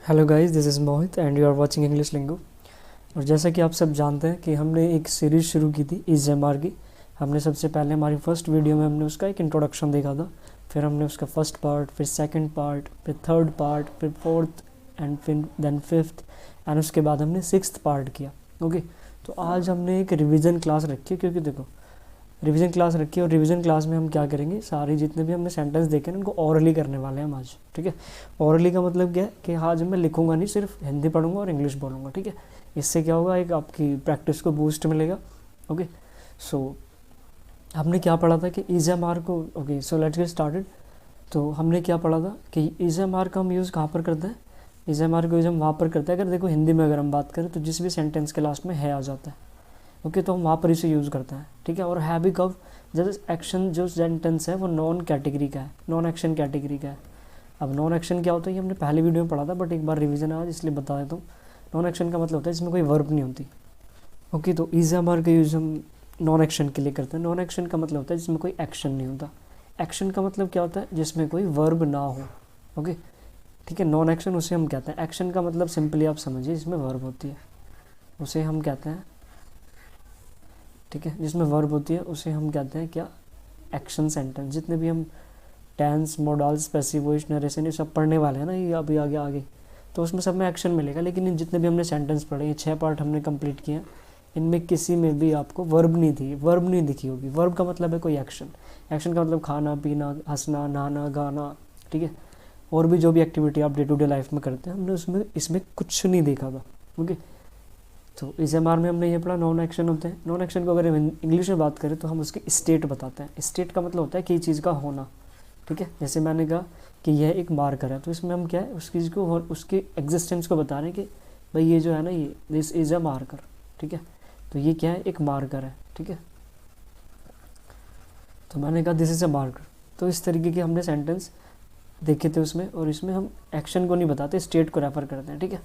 Hello guys, this is Mohit and you are watching English Lingo. और जैसा कि आप सब जानते हैं कि हमने एक सीरीज़ शुरू की थी EGMR की। हमने सबसे पहले हमारी फर्स्ट वीडियो में हमने उसका एक इंट्रोडक्शन देखा था, फिर हमने उसका फर्स्ट पार्ट, फिर सेकंड पार्ट, फिर थर्ड पार्ट, फिर फोर्थ एंड फिर देन फिफ्थ एंड उसके बाद हमने सिक्स्थ पार्ट किया। ओके, तो आज हमने एक रिवीजन क्लास रखी है, क्योंकि देखो रिवीजन क्लास रखी है और रिवीजन क्लास में हम क्या करेंगे, सारे जितने भी हमने सेंटेंस देखे ना उनको ओरली करने वाले हैं हम आज। ठीक है, ओरली का मतलब क्या है कि आज मैं लिखूंगा नहीं, सिर्फ हिंदी पढ़ूंगा और इंग्लिश बोलूँगा। ठीक है, इससे क्या होगा, एक आपकी प्रैक्टिस को बूस्ट मिलेगा। ओके, सो हमने क्या पढ़ा था कि EGMR को, okay so let's get started. तो हमने क्या पढ़ा था कि EGMR का हम यूज़ कहाँ पर करते हैं, EGMR का यूज़ हम वहाँ पर करते हैं, अगर देखो हिंदी में अगर हम बात करें तो जिस भी सेंटेंस के लास्ट में है आ जाता है। ओके, तो हम वहाँ पर इसे यूज़ करते हैं। ठीक है, और है भी कब, जब एक्शन जो सेंटेंस है वो नॉन कैटेगरी का है, नॉन एक्शन कैटेगरी का है। अब नॉन एक्शन क्या होता है, ये हमने पहले वीडियो में पढ़ा था, बट एक बार रिवीजन है आज इसलिए बता देता हूँ। नॉन एक्शन का मतलब होता है जिसमें कोई वर्ब नहीं होती। ओके, तो EGMR का यूज़ हम नॉन एक्शन के लिए करते हैं। नॉन एक्शन का मतलब होता है जिसमें कोई एक्शन नहीं होता। एक्शन का मतलब क्या होता है, जिसमें कोई वर्ब ना हो। ओके, ठीक है, नॉन एक्शन उसे हम कहते हैं। एक्शन का मतलब सिंपली आप समझिए जिसमें वर्ब होती है उसे हम कहते हैं, ठीक है, जिसमें वर्ब होती है उसे हम कहते हैं क्या, एक्शन सेंटेंस। जितने भी हम tense, modals, passive voice, narration ये सब पढ़ने वाले हैं ना, ये अभी आगे आगे, तो उसमें सब में एक्शन मिलेगा। लेकिन इन जितने भी हमने सेंटेंस पढ़े, ये 6 पार्ट हमने कंप्लीट किए हैं, इनमें किसी में भी आपको वर्ब नहीं थी, वर्ब नहीं दिखी होगी। वर्ब का मतलब है कोई एक्शन। एक्शन का मतलब खाना, पीना, हंसना, नहाना, गाना। ठीक है, और भी जो भी एक्टिविटी आप डे टू डे लाइफ में करते हैं, हमने उसमें इसमें कुछ नहीं देखा था। ओके, तो EGMR में हमने ये पढ़ा नॉन एक्शन होते हैं। नॉन एक्शन को अगर हम इंग्लिश में बात करें तो हम उसकी स्टेट बताते हैं। स्टेट का मतलब होता है कि चीज़ का होना। ठीक है, जैसे मैंने कहा कि यह एक मार्कर है, तो इसमें हम क्या है, उस चीज़ को और उसके एग्जिस्टेंस को बता रहे हैं कि भाई ये जो है ना, ये दिस इज़ अ मार्कर। ठीक है, तो ये क्या है, एक मार्कर है। ठीक है, तो मैंने कहा दिस इज़ अ मार्कर। तो इस तरीके के हमने सेंटेंस देखे थे उसमें, और इसमें हम एक्शन को नहीं बताते, स्टेट को रेफर करते हैं। ठीक है,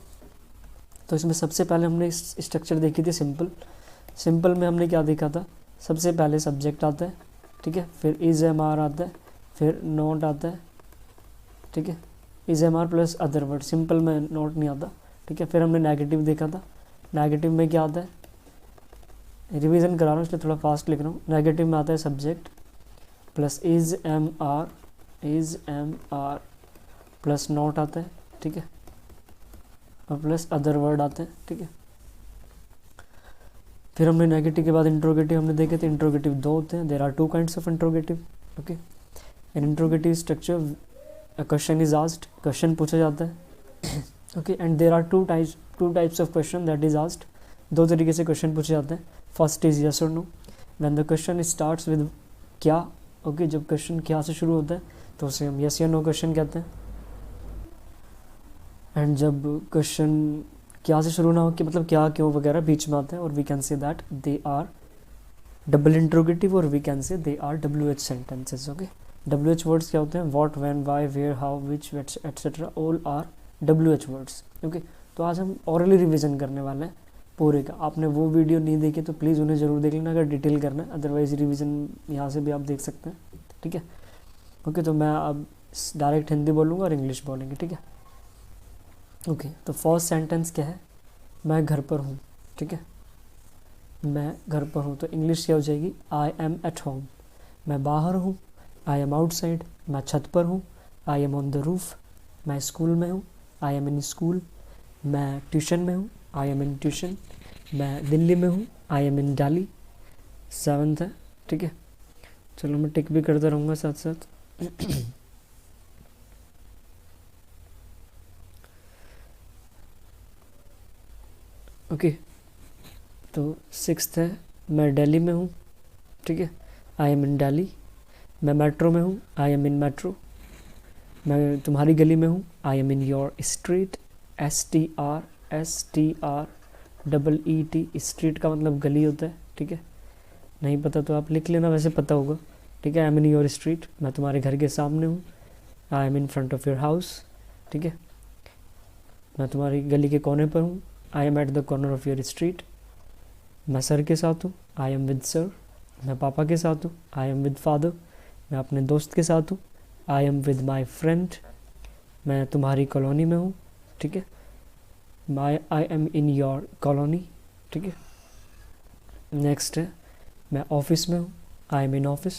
तो इसमें सबसे पहले हमने स्ट्रक्चर देखी थी सिंपल। सिंपल में हमने क्या देखा था, सबसे पहले सब्जेक्ट आता है। ठीक है, फिर EGMR आता है, फिर नोट आता है। ठीक है, EGMR plus other word, simple में नोट नहीं आता। ठीक है, फिर हमने नेगेटिव देखा था। नेगेटिव में क्या आता है, रिवीजन करा रहा हूँ इसलिए थोड़ा फास्ट लिख रहा हूँ। नेगेटिव में आता है subject plus EGMR plus note आता है। ठीक है, और प्लस अदर वर्ड आते हैं। ठीक है, फिर हमने नेगेटिव के बाद इंट्रोगेटिव हमने देखे थे। इंट्रोगेटिव 2 होते हैं, there are 2 kinds of interrogative. Okay, in interrogative structure a question is asked, question पूछा जाता है। Okay, and there are two types of question that is asked. 2 तरीके से क्वेश्चन पूछे जाते हैं। फर्स्ट इज यस और no, when the question starts with क्या। ओके, जब क्वेश्चन क्या से शुरू होता है तो उसे हम यस या नो क्वेश्चन कहते हैं। एंड जब क्वेश्चन क्या से शुरू ना हो, कि मतलब क्या, क्यों वगैरह बीच में आता है, और we can say that they are double interrogative, और we can say they are WH sentences. Okay, WH words क्या होते हैं, what, when, why, where, how, which, etcetera, all are WH words. Okay, तो आज हम ऑरली रिवीजन करने वाले हैं पूरे का। आपने वो वीडियो नहीं देखी तो प्लीज़ उन्हें ज़रूर देख लेना अगर डिटेल करना है, अदरवाइज रिवीजन यहाँ से भी आप देख सकते हैं। ठीक है, ओके, तो मैं अब डायरेक्ट हिंदी बोलूँगा और इंग्लिश बोलेंगे। ठीक है, ओके, तो फर्स्ट सेंटेंस क्या है, मैं घर पर हूँ। ठीक है, मैं घर पर हूँ, तो इंग्लिश क्या हो जाएगी, आई एम एट होम। मैं बाहर हूँ, आई एम आउटसाइड। मैं छत पर हूँ, I M on the roof. मैं स्कूल में हूँ, आई एम इन स्कूल। मैं ट्यूशन में हूँ, आई एम इन ट्यूशन। मैं दिल्ली में हूँ, I M in Delhi. 7th है। ठीक है, चलो मैं टिक भी करता रहूँगा साथ साथ। ओके, तो 6th है, मैं दिल्ली में हूँ। ठीक है, आई एम इन दिल्ली। मैं मेट्रो में हूँ, आई एम इन मेट्रो। मैं तुम्हारी गली में हूँ, I M in your street. STREET, street का मतलब गली होता है। ठीक है, नहीं पता तो आप लिख लेना, वैसे पता होगा। ठीक है, I M in your street. मैं तुम्हारे घर के सामने हूँ, I M in front of your house. ठीक है, मैं तुम्हारी गली के कोने पर हूँ, I M at the corner of your street. मैं सर के साथ हूँ, आई एम विद सर। मैं पापा के साथ हूँ, आई एम विद फादर। मैं अपने दोस्त के साथ हूँ, I am with my friend. मैं तुम्हारी कॉलोनी में हूँ, ठीक है। I M in your colony, ठीक है। नेक्स्ट है मैं ऑफिस में हूँ, आई एम इन ऑफिस।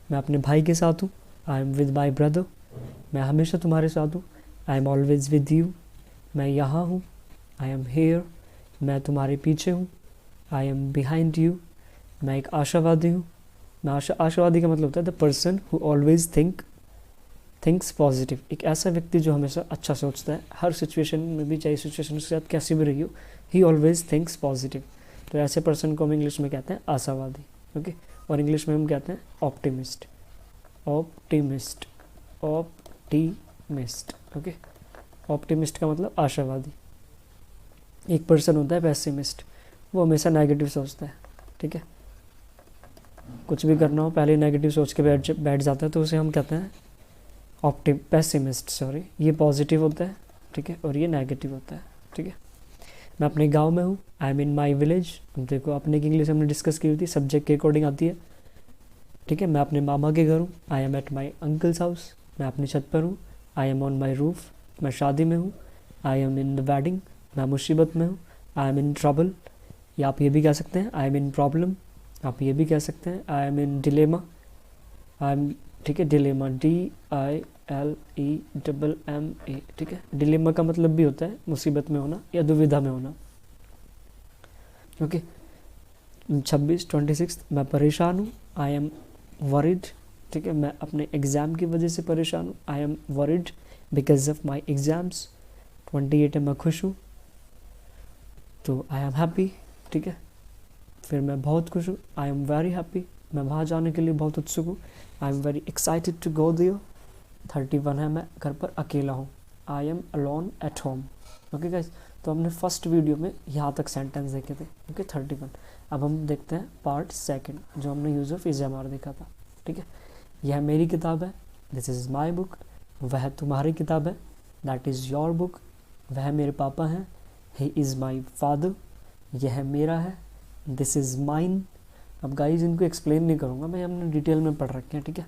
मैं अपने भाई के साथ हूँ, I am with my brother. मैं हमेशा तुम्हारे साथ हूँ, I am always with you. मैं यहाँ हूँ, आई एम हेयर। मैं तुम्हारे पीछे हूँ, आई एम बिहाइंड यू। मैं एक आशावादी हूँ। मैं आशावादी का मतलब होता है the person who always thinks positive. एक ऐसा व्यक्ति जो हमेशा अच्छा सोचता है, हर सिचुएशन में भी, चाहे सिचुएशन के साथ कैसी भी रही हो, ही ऑलवेज थिंक्स पॉजिटिव। तो ऐसे पर्सन को हम इंग्लिश में कहते हैं आशावादी, ओके। और इंग्लिश में हम कहते हैं optimist, optimist, optimist, okay. Optimist का मतलब आशावादी। एक पर्सन होता है पेसिमिस्ट, वो हमेशा नेगेटिव सोचता है, ठीक है। कुछ भी करना हो पहले नेगेटिव सोच के बैठ जाता है, तो उसे हम कहते हैं पेसिमिस्ट, सॉरी। ये पॉजिटिव होता है, ठीक है, और ये नेगेटिव होता है, ठीक है। मैं अपने गांव में हूँ, I M in my village. देखो अपने की इंग्लिश हमने डिस्कस की हुई थी, सब्जेक्ट के अकॉर्डिंग आती है, ठीक है। मैं अपने मामा के घर हूँ, I M at my uncles house. मैं अपनी छत पर हूँ, I M on my roof. मैं शादी में हूँ, I M in the wedding. मैं मुसीबत में हूँ, आई एम इन ट्रबल। या आप ये भी कह सकते हैं आई एम इन प्रॉब्लम। आप ये भी कह सकते हैं I am in dilemma, I am, ठीक है। डिलेमा, DILEMMA, ठीक है। डिलेमा का मतलब भी होता है मुसीबत में होना या दुविधा में होना, ओके। 26 मैं परेशान हूँ, आई एम वरिड, ठीक है। मैं अपने एग्ज़ाम की वजह से परेशान हूँ, I am worried because of my exams. 28 है मैं खुश हूँ, तो आई एम हैप्पी, ठीक है। फिर मैं बहुत खुश हूँ, आई एम वेरी हैप्पी। मैं वहाँ जाने के लिए बहुत उत्सुक हूँ, I am very excited to go there. 31 है मैं घर पर अकेला हूँ, I am alone at home, okay guys. तो हमने फर्स्ट वीडियो में यहाँ तक सेंटेंस देखे थे, ओके 31। अब हम देखते हैं पार्ट सेकंड, जो हमने use of is am are देखा था, ठीक है। यह मेरी किताब है, दिस इज़ माई बुक। वह तुम्हारी किताब है, दैट इज़ योर बुक। वह मेरे पापा हैं, ही इज़ माई फादर। यह मेरा है, दिस इज़ माइन। अब गाइज इनको एक्सप्लेन नहीं करूँगा मैं, हमने डिटेल में पढ़ रखे हैं, ठीक है।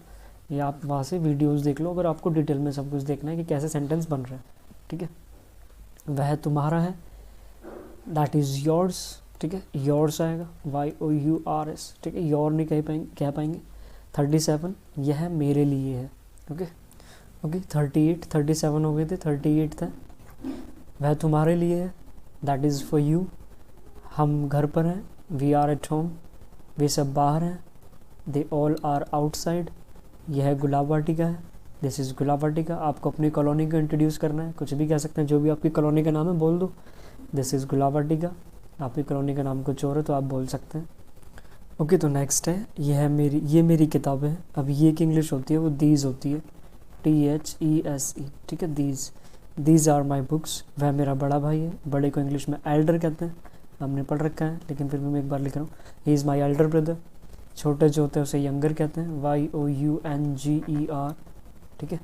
ये आप वहाँ से वीडियोस देख लो अगर आपको डिटेल में सब कुछ देखना है कि कैसे सेंटेंस बन रहे हैं, ठीक है। वह तुम्हारा है, दैट इज़ योर्स, ठीक है। योर्स आएगा, YOURS, ठीक है। योर नहीं कह पाएंगे। 37 यह मेरे लिए है, ओके ओके। 38, 37 हो गए थे, 38 था। वह तुम्हारे लिए है, दैट इज़ फॉर यू। हम घर पर हैं, वी आर एट होम। वे सब बाहर हैं, दे ऑल आर आउटसाइड। यह गुलाब वाटिका है, दिस इज़ गुलाब वाटिका। आपको अपनी कॉलोनी को इंट्रोड्यूस करना है, कुछ भी कह सकते हैं, जो भी आपकी कॉलोनी का नाम है बोल दो, दिस इज़ गुलाब वाटिका। आपकी कॉलोनी का नाम कुछ और है तो आप बोल सकते हैं, ओके। तो नेक्स्ट है ये मेरी किताब है। अब ये की इंग्लिश होती है वो दीज होती है, THESE, ठीक है। These are my books. वह मेरा बड़ा भाई है, बड़े को इंग्लिश में एल्डर कहते हैं, हमने पढ़ रखा है, लेकिन फिर भी मैं एक बार लिख रहा हूँ, he is my elder brother. छोटे जो होते हैं उसे यंगर कहते हैं, YOUNGER, ठीक है।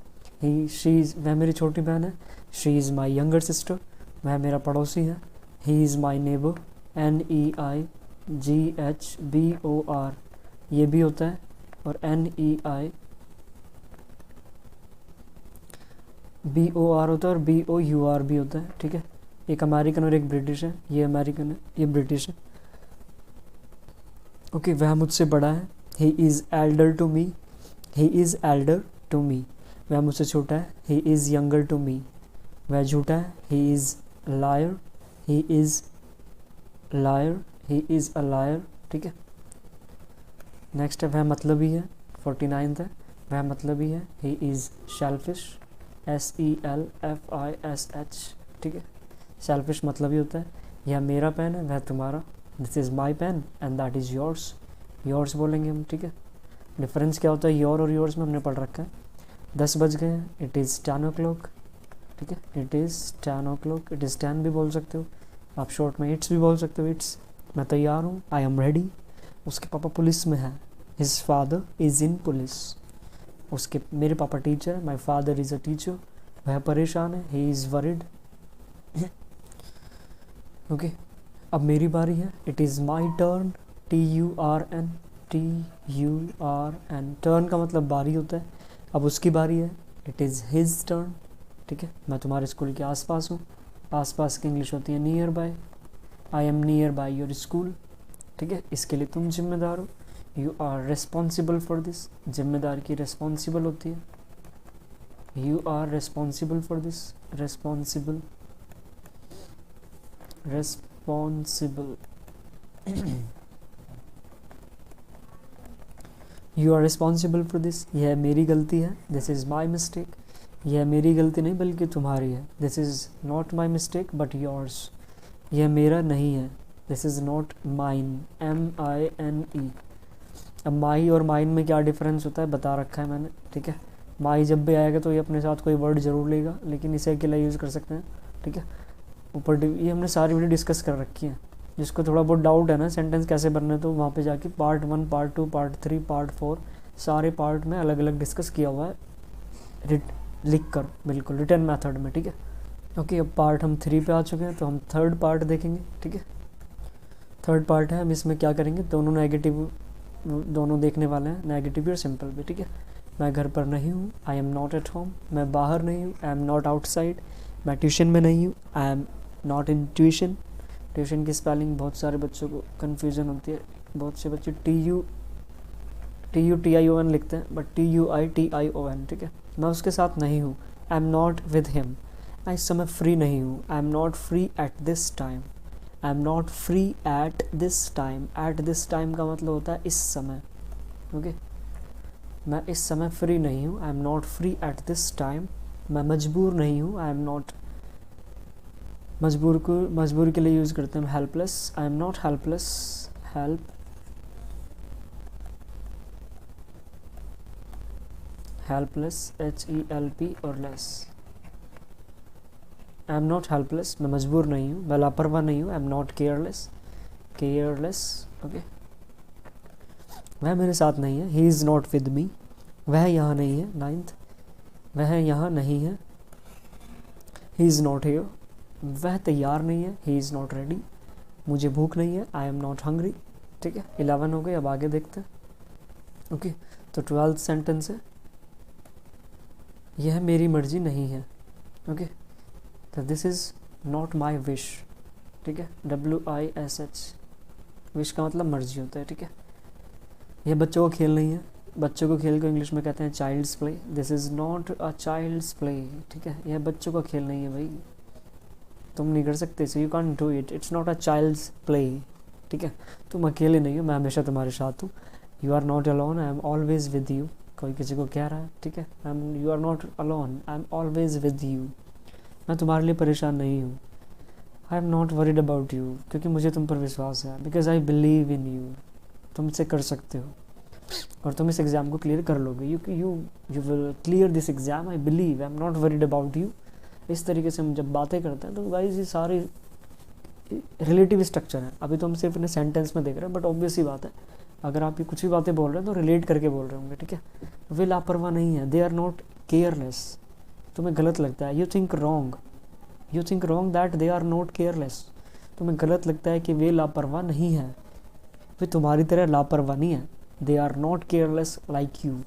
वह मेरी छोटी बहन है, she is my younger sister. वह मेरा पड़ोसी है, he is my neighbour, NEIGHBOR, ये भी होता है, और NEIBOR होता है, और BOUR भी होता है, ठीक है। एक अमेरिकन और एक ब्रिटिश है, ये अमेरिकन है, ये ब्रिटिश है, ओके। वह मुझसे बड़ा है, he is elder to me, he is elder to me. वह मुझसे छोटा है, he is younger to me. वह झूठा है, he is liar, he is liar, he is a liar, ठीक है। नेक्स्ट है वह मतलबी है, 49 है। वह मतलबी है, ही इज़ शेल्फिश, SELFISH, ठीक है। शेल्फिश मतलब ही होता है। यह मेरा पेन है, वह तुम्हारा, this is my pen and that is yours. Yours बोलेंगे हम, ठीक है। डिफरेंस क्या होता है योर और योर्स में हमने पढ़ रखा है। 10 बज गए हैं, इट इज़ 10 o'clock, ठीक है। It is 10 o'clock, it is 10 भी बोल सकते हो आप, शॉर्ट में इट्स भी बोल सकते हो, इट्स। मैं तैयार हूँ, आई एम रेडी। उसके पापा पुलिस में हैं, his father is in police. मेरे पापा टीचर है, my father is a teacher. वह परेशान है, ही इज़ वरिड, ओके। अब मेरी बारी है, it is my turn, TURN, turn का मतलब बारी होता है। अब उसकी बारी है, इट इज़ हिज टर्न, ठीक है। मैं तुम्हारे स्कूल के आसपास हूँ, आसपास की इंग्लिश होती है nearby, I am nearby your school, ठीक है, इसके लिए तुम जिम्मेदार हो, you are responsible for this, जिम्मेदार की रिस्पॉन्सिबल होती है, you are responsible for this, responsible, responsible, you are responsible for this, यह मेरी गलती है, दिस इज़ माई मिस्टेक, यह मेरी गलती नहीं बल्कि तुम्हारी है, this is not my mistake but yours, यह मेरा नहीं है, this is not mine, MINE। अब माई और माइन में क्या डिफरेंस होता है बता रखा है मैंने, ठीक है। माई जब भी आएगा तो ये अपने साथ कोई वर्ड ज़रूर लेगा, लेकिन इसे अकेला यूज़ कर सकते हैं, ठीक है। ऊपर ये हमने सारी वीडियो डिस्कस कर रखी है, जिसको थोड़ा बहुत डाउट है ना सेंटेंस कैसे बनना है तो वहाँ पे जाके पार्ट 1, पार्ट 2, पार्ट 3, पार्ट 4 सारे पार्ट में अलग अलग डिस्कस किया हुआ है लिख कर, बिल्कुल रिटर्न मेथड में, ठीक है। ओके, अब पार्ट हम 3 पे आ चुके हैं, तो हम थर्ड पार्ट देखेंगे, ठीक है। थर्ड पार्ट है, हम इसमें क्या करेंगे, दोनों नेगेटिव दोनों देखने वाले हैं, नेगेटिव भी और सिंपल भी, ठीक है। मैं घर पर नहीं हूँ, I am not at home, मैं बाहर नहीं हूँ, आई एम नॉट आउटसाइड, मैं ट्यूशन में नहीं हूँ, I am not in tuition. Tuition की स्पेलिंग बहुत सारे बच्चों को कन्फ्यूज़न होती है, बहुत से बच्चे TUTION लिखते हैं बट TUITION, ठीक है। मैं उसके साथ नहीं हूँ, I am not with him, मैं इस समय फ्री नहीं हूँ, I am not free at this time, I am not free at this time, at this time का मतलब होता है इस समय, ओके। मैं इस समय फ्री नहीं हूँ, I am not free at this time, मैं मजबूर नहीं हूँ, आई एम नॉट, मजबूर के लिए यूज़ करते हैं helpless, I am not helpless, helpless HELP और less, I am not helpless, मैं मजबूर नहीं हूँ, मैं लापरवाह नहीं हूँ, I am not careless, okay. वह मेरे साथ नहीं है, he is not with me, वह यहाँ नहीं है, 9th, वह यहाँ नहीं है, ही इज़ नॉट हियर, वह तैयार नहीं है, ही इज़ नॉट रेडी, मुझे भूख नहीं है, आई एम नॉट हंग्री, ठीक है। 11 हो गए, अब आगे देखते हैं, ओके। तो 12th सेंटेंस है, यह मेरी मर्जी नहीं है, ओके। तो this is not my wish, ठीक है, WISH, विश का मतलब मर्जी होता है, ठीक है। यह बच्चों का खेल नहीं है, बच्चों को खेल को इंग्लिश में कहते हैं child's play, this is not a child's play, ठीक है। यह बच्चों का खेल नहीं है भाई, तुम नहीं कर सकते इसे, you can do it, it's not a child's play, ठीक है। तुम अकेले नहीं हो, मैं हमेशा तुम्हारे साथ हूँ, you are not alone, I am always with you, कोई किसी को कह रहा है, ठीक है। You are not alone, I am always with you, मैं तुम्हारे लिए परेशान नहीं हूँ, I am not worried about you, क्योंकि मुझे तुम पर विश्वास है, because I believe in you, तुम इसे कर सकते हो और तुम इस एग्ज़ाम को क्लियर कर लोगे, you will clear this exam, I believe, I am not worried about you. इस तरीके से हम जब बातें करते हैं तो गाइस ये सारे रिलेटिव स्ट्रक्चर है, अभी तो हम सिर्फ इन्हें सेंटेंस में देख रहे हैं, बट ऑब्वियस ही बात है अगर आप ये कुछ भी बातें बोल रहे हैं तो रिलेट करके बोल रहे होंगे, ठीक है। वे लापरवाह नहीं है, दे आर नॉट केयरलेस, तुम्हें गलत लगता है, you think wrong that they are not careless, तुम्हें गलत लगता है कि वे लापरवाह नहीं है, वे तुम्हारी तरह लापरवाह नहीं है, they are not careless like you,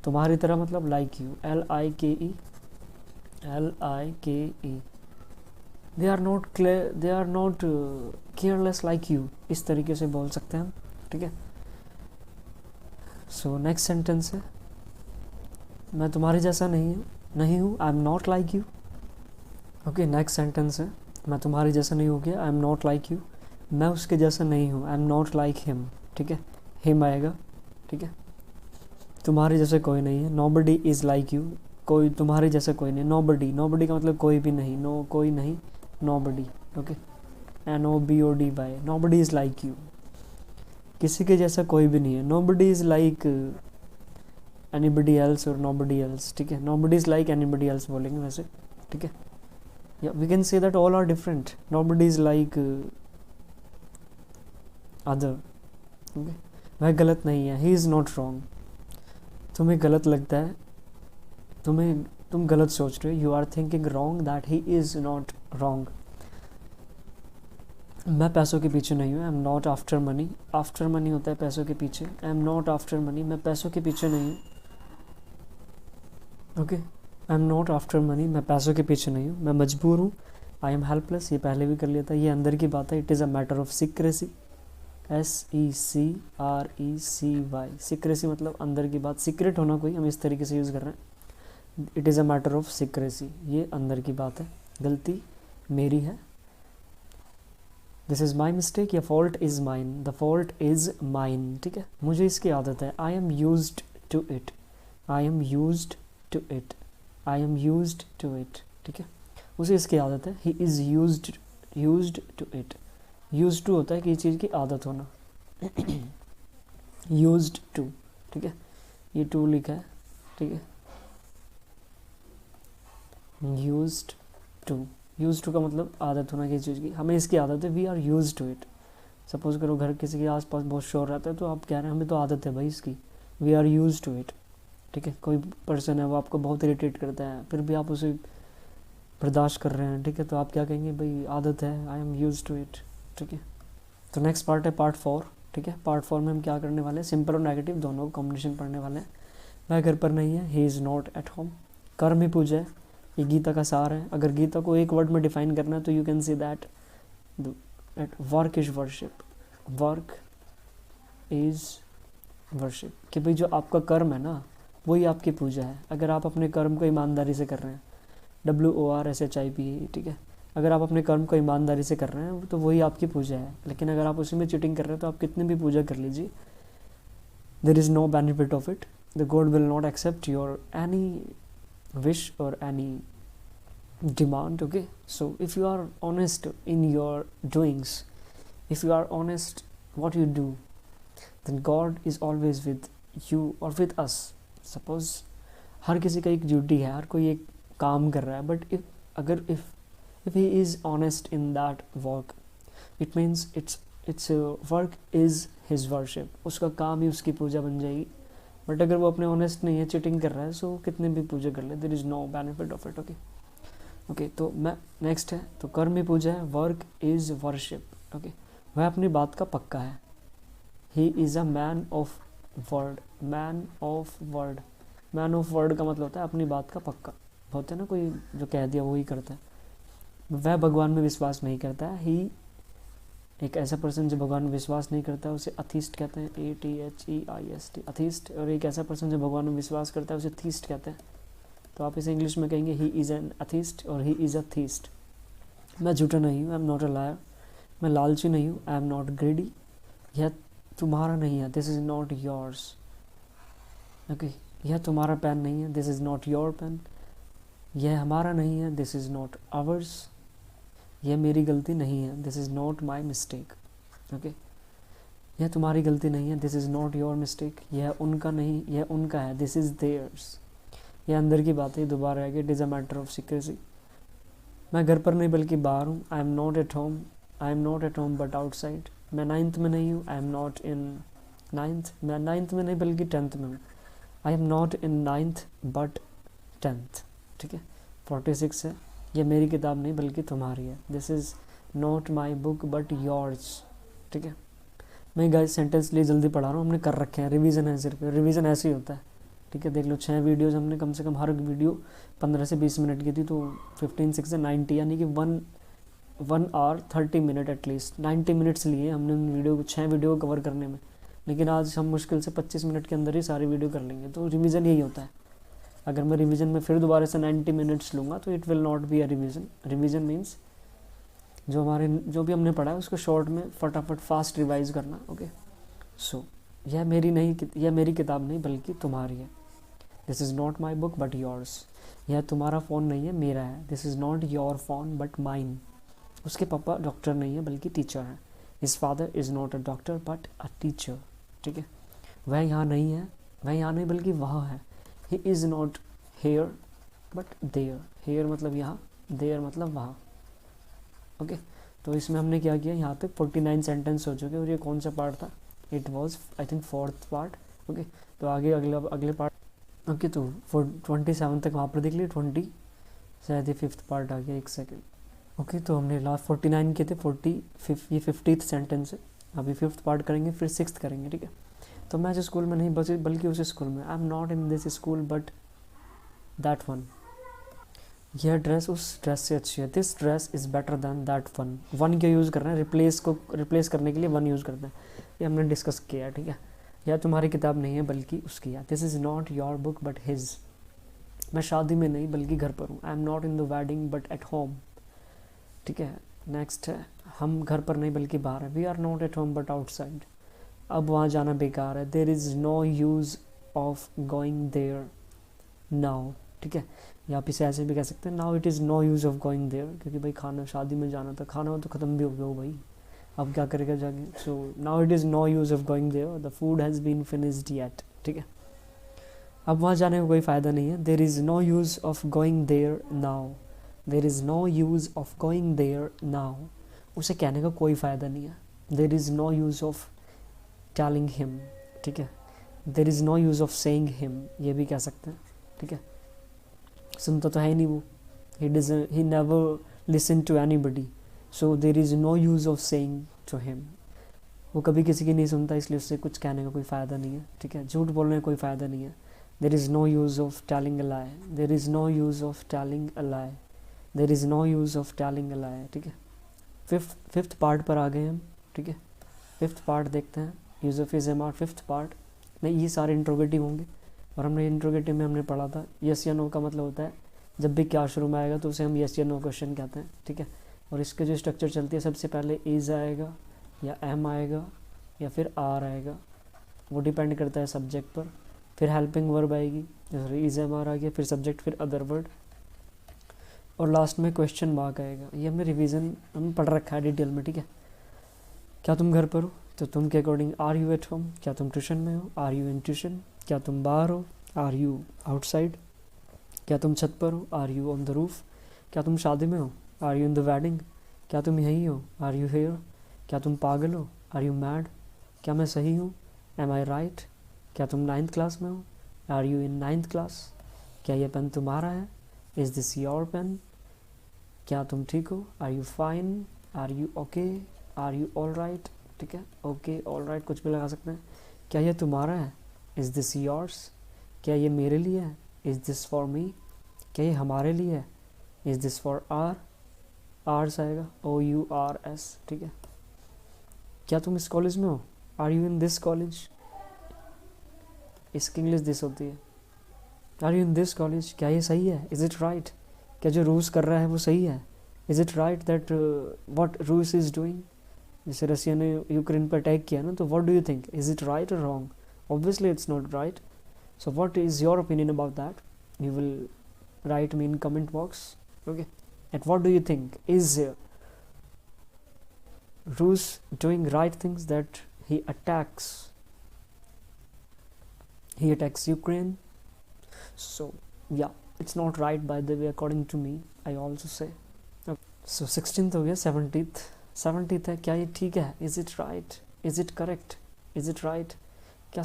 तुम्हारी तरह मतलब like you, LIKE, they are not careless like you, इस तरीके से बोल सकते हैं हम, ठीक है। सो नेक्स्ट सेंटेंस है, मैं तुम्हारे जैसा नहीं हूँ, I am not like you, okay. Next sentence है, मैं तुम्हारे जैसा नहीं हो गया, आई एम नॉट लाइक यू, मैं उसके जैसा नहीं हूँ, I am not like him, ठीक है, हिम आएगा, ठीक है। तुम्हारे जैसे कोई नहीं है, नोबडी इज़ लाइक यू, कोई तुम्हारे जैसा कोई नहीं, नोबडी का मतलब कोई भी नहीं, कोई नहीं, nobody, okay, NOBODY, nobody is like you, किसी के जैसा कोई भी नहीं है, nobody is like anybody else और नोबडी एल्स, ठीक है, nobody is like anybody else बोलेंगे वैसे, ठीक है। या we can say that all are different, nobody is like other, okay. वह गलत नहीं है, ही इज़ नॉट रॉन्ग, तुम्हें गलत लगता है, तुम गलत सोच रहे हो, you are thinking wrong that he is not wrong. मैं पैसों के पीछे नहीं हूँ, I am not after money, after money होता है पैसों के पीछे, I am not after money, मैं पैसों के पीछे नहीं हूँ, ओके। I am not after money, मैं पैसों के पीछे नहीं हूँ, मैं मजबूर हूँ, आई एम हेल्पलेस, ये पहले भी कर लिया था, ये अंदर की बात है। It is a matter of secrecy, SECRECY, secrecy मतलब अंदर की बात, सीक्रेट होना कोई, हम इस तरीके से यूज़ कर रहे हैं। It is a matter of secrecy, ये अंदर की बात है, गलती मेरी है। दिस इज़ माई मिस्टेक, या fault is mine, the fault is mine, ठीक है, मुझे इसकी आदत है। I am used to it, I am used to it, I am used to it, ठीक है, उसे इसकी आदत है। He is used to it, used to होता है किसी चीज़ की आदत होना, यूज्ड टू, ठीक है, ये टू लिखा है, ठीक है, यूज्ड टू, यूज टू का मतलब आदत होना किसी चीज़ की, हमें इसकी आदत है। We are use to it. Suppose करो घर किसी के आसपास बहुत शोर रहता है, तो आप कह रहे हैं हमें तो आदत है भाई इसकी, we are use to it, ठीक है। कोई पर्सन है वो आपको बहुत इरिटेट करता है, फिर भी आप उसे बर्दाश्त कर रहे हैं, ठीक है, तो आप क्या कहेंगे, भाई आदत है, I am use to it, ठीक है। तो नेक्स्ट पार्ट है पार्ट 4, ठीक है। पार्ट 4 में हम क्या करने वाले हैं, सिंपल और नेगेटिव दोनों का कॉम्बिनेशन पढ़ने वाले हैं। वह घर पर नहीं है, he is not at home, कर्म ही पूजा है, ये गीता का सार है। अगर गीता को एक वर्ड में डिफाइन करना है तो you can say that work is worship, work is worship, कि भाई जो आपका कर्म है ना वही आपकी पूजा है। अगर आप अपने कर्म को ईमानदारी से कर रहे हैं, WORSHIP, ठीक है, अगर आप अपने कर्म को ईमानदारी से कर रहे हैं तो वही आपकी पूजा है। लेकिन अगर आप उसी में चीटिंग कर रहे हैं तो आप कितनी भी पूजा कर लीजिए, there is no benefit of it, the God will not accept your any wish or any demand, okay? So if you are honest in your doings, if you are honest what you do, then God is always with you or with us. Suppose हर किसी का एक duty है, हर कोई एक काम कर रहा है, but if he is honest in that work, it means it's work is his worship, उसका काम ही उसकी पूजा बन जाएगी। बट अगर वो अपने ऑनेस्ट नहीं है, चीटिंग कर रहा है, सो कितने भी पूजा कर ले, there is no benefit of it, okay. तो मैं नेक्स्ट है, तो कर्म ही पूजा है, वर्क इज़ वर्शिप, ओके। वह अपनी बात का पक्का है, he is a man of word, man of word, man of word का मतलब होता है अपनी बात का पक्का। होता है ना कोई जो कह दिया वही करता है। वह भगवान में विश्वास नहीं करता है, ही एक ऐसा पर्सन जो भगवान में विश्वास नहीं करता है उसे अथीस्ट कहते हैं, ATHEIST, अथीस्ट। और एक ऐसा पर्सन जो भगवान में विश्वास करता है उसे थीस्ट कहते हैं। तो आप इसे इंग्लिश में कहेंगे ही इज़ एन अथीस्ट और ही इज़ अ थीस्ट। मैं झूठा नहीं हूँ, I am not a liar, मैं लालची नहीं हूँ, आई एम नॉट ग्रेडी, यह तुम्हारा नहीं है, this is not yours, okay. यह तुम्हारा पेन नहीं है, this is not your pen, यह हमारा नहीं है, दिस इज़ नॉट आवर्स, यह मेरी गलती नहीं है, this is not my mistake, okay. यह तुम्हारी गलती नहीं है, this is not your mistake, यह उनका नहीं, यह उनका है, दिस इज़ देयर्स। यह अंदर की बात है, दोबारा है कि it is a matter of secrecy. मैं घर पर नहीं बल्कि बाहर हूँ, I am not at home, I am not at home but outside. मैं 9th में नहीं हूँ, I am not in 9th, मैं 9th में नहीं बल्कि 10th में हूँ, I am not in 9th but 10th, ठीक है। 46 है, ये मेरी किताब नहीं बल्कि तुम्हारी है, this is not my book but yours, ठीक है। मैं गाइस सेंटेंस लिए जल्दी पढ़ा रहा हूँ, हमने कर रखे हैं, रिवीजन है सिर्फ, रिवीजन ऐसे ही होता है, ठीक है। देख लो 6 वीडियोज़ हमने कम से कम, हर वीडियो 15 से 20 मिनट की थी, तो 15 6 से 90, यानी कि 1 hour 30 minute एटलीस्ट 90 मिनट्स लिए हमने उन वीडियो को, 6 वीडियो को कवर करने में। लेकिन आज हम मुश्किल से 25 मिनट के अंदर ही सारी वीडियो कर लेंगे। तो रिवीजन यही होता है, अगर मैं रिवीजन में फिर दोबारा से 90 मिनट्स लूँगा तो it will not be a revision. Revision means जो भी हमने पढ़ा है उसको शॉर्ट में फटाफट फास्ट रिवाइज करना, ओके। सो यह मेरी किताब नहीं बल्कि तुम्हारी है, this is not my book but yours. यह तुम्हारा फ़ोन नहीं है, मेरा है, this is not your phone but mine. उसके पापा डॉक्टर नहीं है बल्कि टीचर हैं, his father is not a doctor but a teacher, ठीक है। वह यहाँ नहीं बल्कि वहाँ है, he is not here but there, here मतलब यहाँ, देयर मतलब वहाँ, ओके। तो इसमें हमने क्या किया, यहाँ तक 49 सेंटेंस हो चुके। और ये कौन सा पार्ट था, it was I think 4th part, okay. तो आगे अगले पार्ट, ओके। तो 27 तक वहाँ पर देख लिए, 20 शायद ये 5th पार्ट आ गया, 1 सेकेंड, ओके। तो हमने लास्ट 49 के थे, 40 ये 50th सेंटेंस है। अभी 5th पार्ट करेंगे, फिर 6th करेंगे, ठीक है। तो मैं जिस स्कूल में नहीं बल्कि उस स्कूल में, आई am not in this school but that one, यह ड्रेस उस ड्रेस से अच्छी है, this dress is better than that one. One क्यों यूज़ कर रहे हैं, रिप्लेस करने के लिए वन यूज़ करते हैं, ये हमने डिस्कस किया है, ठीक है। यह तुम्हारी किताब नहीं है बल्कि उसकी है, this is not your book but his. मैं शादी में नहीं बल्कि घर पर हूँ, I am not in the wedding but at home, ठीक है। नेक्स्ट है, हम घर पर नहीं बल्कि बाहर है, we are not at home but outside. अब वहाँ जाना बेकार है, there is no use of going there now, ठीक है। या आप इसे ऐसे भी कह सकते हैं, now it is no use of going there, क्योंकि भाई खाना, शादी में जाना था, खाना तो ख़त्म भी हो गया हो भाई, अब क्या करेगा जाके। So now it is no use of going there, the food has been finished yet, ठीक है। अब वहाँ जाने का कोई फ़ायदा नहीं है, there is no use of going there now, there is no use of going there now, उसे कहने का कोई फ़ायदा नहीं है। There is no use of telling him, ठीक है। There is no use of saying him, ये भी कह सकते हैं, ठीक है। सुनता तो है ही नहीं वो, he never listen to anybody, so there is no use of saying to him, वो कभी किसी की नहीं सुनता, इसलिए उससे कुछ कहने का कोई फ़ायदा नहीं है, ठीक है। झूठ बोलने का कोई फ़ायदा नहीं है, there is no use of telling a lie, there is no use of telling a lie, there is no use of telling a lie, ठीक है। फिफ्थ पार्ट पर आ गए हम, ठीक है। फिफ्थ पार्ट देखते हैं, use of is am are, fifth part में ये सारे इंट्रोगेटिव होंगे, और हमने इंट्रोगेटिव में हमने पढ़ा था यस या नो का मतलब होता है जब भी क्या शुरू में आएगा तो उसे हम यस या नो क्वेश्चन कहते हैं, ठीक है। और इसके जो स्ट्रक्चर चलती है, सबसे पहले इज़ आएगा या एम आएगा या फिर आर आएगा, वो डिपेंड करता है सब्जेक्ट पर। फिर हेल्पिंग वर्ब आएगी, जैसे इज़ एम आर आ गया, फिर सब्जेक्ट, फिर अदर वर्ड, और लास्ट में क्वेश्चन मार्क आएगा। ये हमने रिवीजन हम पढ़ रखा है डिटेल में, ठीक है। क्या तुम घर पर हो, तो तुम के according are you at home. क्या तुम ट्यूशन में हो, आर यू इन ट्यूशन। क्या तुम बाहर हो, आर यू आउटसाइड। क्या तुम छत पर हो, are you on the roof. क्या तुम शादी में हो, are you in the wedding. क्या तुम यहीं हो, आर यू हेयर। क्या तुम पागल हो, आर यू मैड। क्या मैं सही हूँ, एम आई राइट। क्या तुम 9th क्लास में हो, are you in 9th class. क्या ये पेन तुम्हारा है, इज़ दिस योर पेन। क्या तुम ठीक हो, are you fine, are you okay, are you all right, ठीक है। ओके, ऑल राइट कुछ भी लगा सकते हैं। क्या ये तुम्हारा है, इज़ दिस योर्स। क्या ये मेरे लिए है, इज़ दिस फॉर मी। क्या ये हमारे लिए है, is this for our. Ours आएगा, ओ यू आर एस, ठीक है। क्या तुम इस कॉलेज में हो, are you in this college. इसकी इंग्लिश दिस होती है, are you in this college. क्या ये सही है, इज़ इट राइट। क्या जो रूस कर रहा है वो सही है, is it right that what रूस इज़ डूइंग। जैसे रशिया ने यूक्रेन पर अटैक किया ना, तो what do you think, is it right और wrong. Obviously it's not right. So what is your opinion about that, you will write me in comment box, okay. And what do you think, is Rus doing right things that he attacks Ukraine? So yeah, it's not right by the way according to me, I also say, okay. So 16th हो गया, 17th है, क्या ये ठीक है, is it right, is it correct, is it right। क्या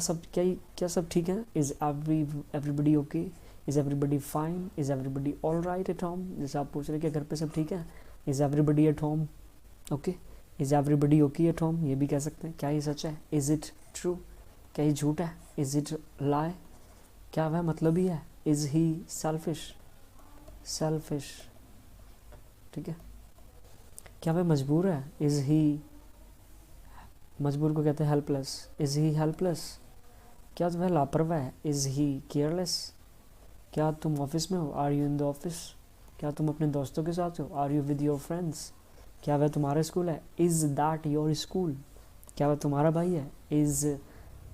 सब ठीक है, is everybody okay, is everybody fine, is everybody all right at home. जैसे आप पूछ रहे कि घर पे सब ठीक है, is everybody at home, okay. Is everybody okay at home, ये भी कह सकते हैं। क्या ये सच है, इज़ इट ट्रू। क्या ये झूठ है, इज़ इट लाई। क्या वह मतलब ही है, इज़ ही सेल्फिश, ठीक है। क्या वह मजबूर है, इज़ ही, मजबूर को कहते हैं हेल्पलेस, इज़ ही हेल्पलेस। क्या वह लापरवाह है, इज़ ही केयरलेस। क्या तुम ऑफिस में हो, are you in the office. क्या तुम अपने दोस्तों के साथ हो, are you with your friends. क्या वह तुम्हारा स्कूल है, इज़ दैट योर स्कूल। क्या वह तुम्हारा भाई है, इज़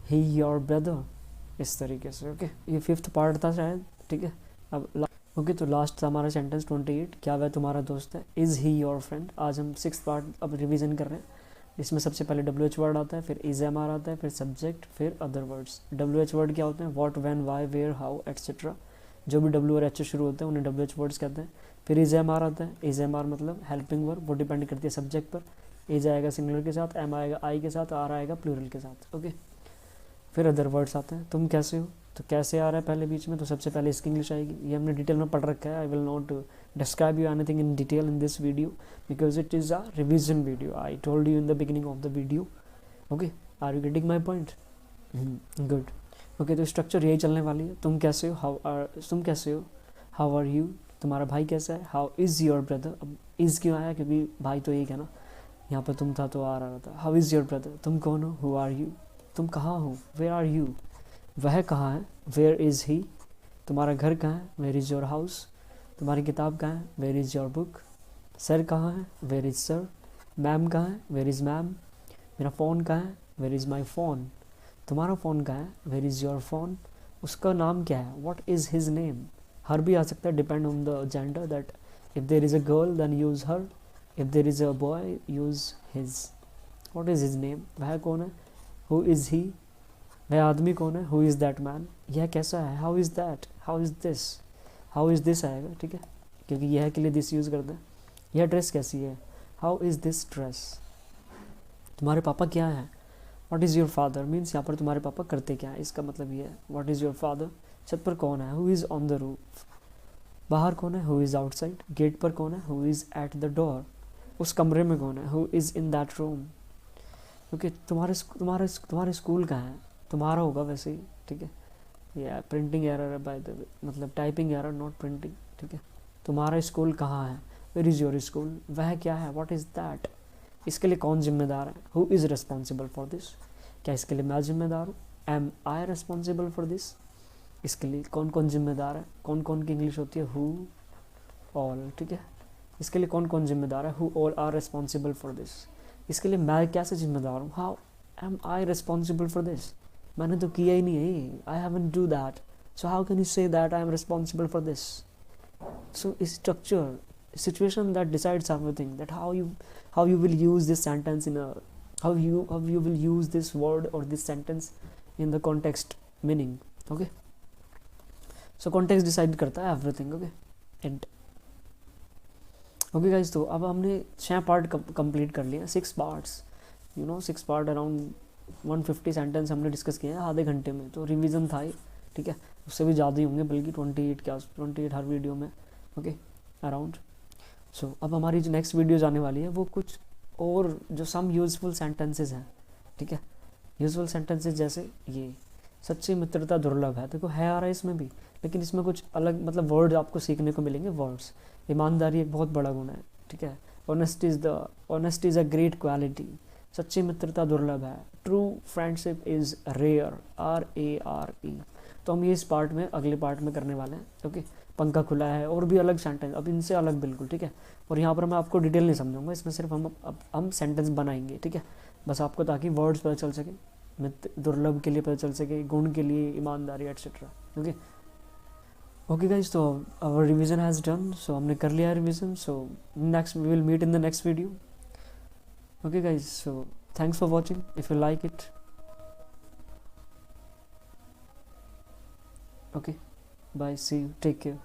ही योर ब्रदर। इस तरीके से, ओके। ये 5th पार्ट था शायद, ठीक है। अब ओके, तो लास्ट था हमारा सेंटेंस 28, क्या वह तुम्हारा दोस्त है, इज़ ही योर फ्रेंड। आज हम 6th पार्ट अब रिविज़न कर रहे हैं। इसमें सबसे पहले WH वर्ड आता है, फिर इज़ एम आर आता है, फिर सब्जेक्ट, फिर अदर वर्ड्स। WH वर्ड क्या होते हैं, what, when, why, where, how, etcetera. जो भी W और H से शुरू होते हैं उन्हें WH वर्ड्स कहते हैं। फिर इज़ एम आर आता है, इज़ एम आर मतलब हेल्पिंग वर्ब, वो डिपेंड करती है सब्जेक्ट पर। इज़ आएगा सिंगुलर के साथ, एम आएगा आई के साथ, आर आएगा प्लूरल के साथ, ओके। फिर अदर वर्ड्स आते हैं, तुम कैसे हो, तो कैसे आ रहा है पहले बीच में, तो सबसे पहले इसकी इंग्लिश आएगी। ये हमने डिटेल में पढ़ रखा है, I will not describe you anything in detail in this video because it is a revision video. I told you in the beginning of the video, okay. Are you getting my point, good, okay. तो structure यही चलने वाली है। तुम कैसे हो, how are you, तुम्हारा भाई कैसा है, हाउ इज़ योर ब्रदर। अब इज़ क्यों आया, क्योंकि भाई तो एक है ना, यहाँ पर तुम था तो आ रहा था। हाउ इज़ योर ब्रदर, तुम कौन हो, हु आर यू, तुम कहाँ हो, वेयर आर यू, वह कहाँ है, वेयर इज़ ही, तुम्हारा घर कहाँ है, वेयर इज़ योर हाउस, तुम्हारी किताब कहाँ है, where is your book, sir कहाँ है, वेयर इज़ सर, मैम कहाँ है, वेयर इज़ मैम, मेरा फ़ोन कहाँ है, वेयर इज़ माई फ़ोन, तुम्हारा फ़ोन कहाँ है, वेयर इज़ योर फ़ोन, उसका नाम क्या है, what is his name. Her भी आ सकता है, depend on the gender, that if there is a girl then use her, if there is a boy use his. What is his name, वह कौन है, हु इज़ ही, वह आदमी कौन है, हु इज़ दैट मैन, यह कैसा है, how is that, how is this, how is this आएगा, ठीक है, क्योंकि यह के लिए दिस यूज़ करते हैं। यह ड्रेस कैसी है, हाउ इज़ दिस ड्रेस। तुम्हारे पापा क्या हैं, what is your father, means यहाँ पर तुम्हारे पापा करते क्या है, इसका मतलब ये है व्हाट इज़ योर फादर। छत पर कौन है, who is on the roof, बाहर कौन है, हु इज़ आउटसाइड, गेट पर कौन है, who is at the door, उस कमरे में कौन है, who is in that room. क्योंकि तुम्हारे स्कूल कहाँ है, तुम्हारा होगा वैसे ही, ठीक है, ये प्रिंटिंग एरर है बाय द वे, मतलब टाइपिंग एरर नॉट प्रिंटिंग, ठीक है। तुम्हारा स्कूल कहाँ है, वेयर इज़ योर स्कूल, वह क्या है, व्हाट इज़ दैट, इसके लिए कौन जिम्मेदार है, who is responsible for this, क्या इसके लिए मैं जिम्मेदार हूँ, am I responsible for this, इसके लिए कौन कौन जिम्मेदार है, कौन कौन की इंग्लिश होती है, हु ऑल, ठीक है, इसके लिए कौन कौन जिम्मेदार है, who all are responsible for this, इसके लिए मैं कैसे जिम्मेदार हूँ, how am I responsible for this, मैंने तो किया ही नहीं है, I haven't do that, so how can you say that I am responsible for this. So structure, situation that decides everything, that how you will use this sentence in a, how you will use this word or this sentence in the context meaning, okay, so context decide करता है everything, okay, and okay guys, तो अब हमने 6 part complete कर लिया, 6 parts, 6 part around 150 sentence हमने discuss किए हैं आधे घंटे में, तो रिवीजन था ही, ठीक है, उससे भी ज़्यादा ही होंगे, बल्कि 28 के आस 28 हर वीडियो में, ओके अराउंड। सो अब हमारी जो नेक्स्ट वीडियो जाने वाली है वो कुछ और जो सम यूज़फुल सेंटेंसेस हैं, ठीक है, यूज़फुल सेंटेंसेस जैसे ये सच्ची मित्रता दुर्लभ है, देखो है आ रहा है इसमें भी, लेकिन इसमें कुछ अलग मतलब वर्ड आपको सीखने को मिलेंगे, वर्ड्स। ईमानदारी एक बहुत बड़ा गुण है, ठीक है, honesty is a great quality, सच्ची मित्रता दुर्लभ है, true friendship is rare, RARE। तो हम ये इस पार्ट में अगले पार्ट में करने वाले हैं, ओके। पंखा खुला है और भी अलग सेंटेंस, अब इनसे अलग बिल्कुल, ठीक है, और यहाँ पर मैं आपको डिटेल नहीं समझाऊंगा, इसमें सिर्फ हम सेंटेंस बनाएंगे, ठीक है, बस आपको ताकि वर्ड्स पता चल सके, मित्र दुर्लभ के लिए पता चल सके, गुण के लिए ईमानदारी एटसेट्रा, ओके। ओके गाइज, तो our revision has done, so हमने कर लिया revision, so next we will meet in the next video, okay guys, so thanks for watching, if you like it, okay, bye, see you, take care.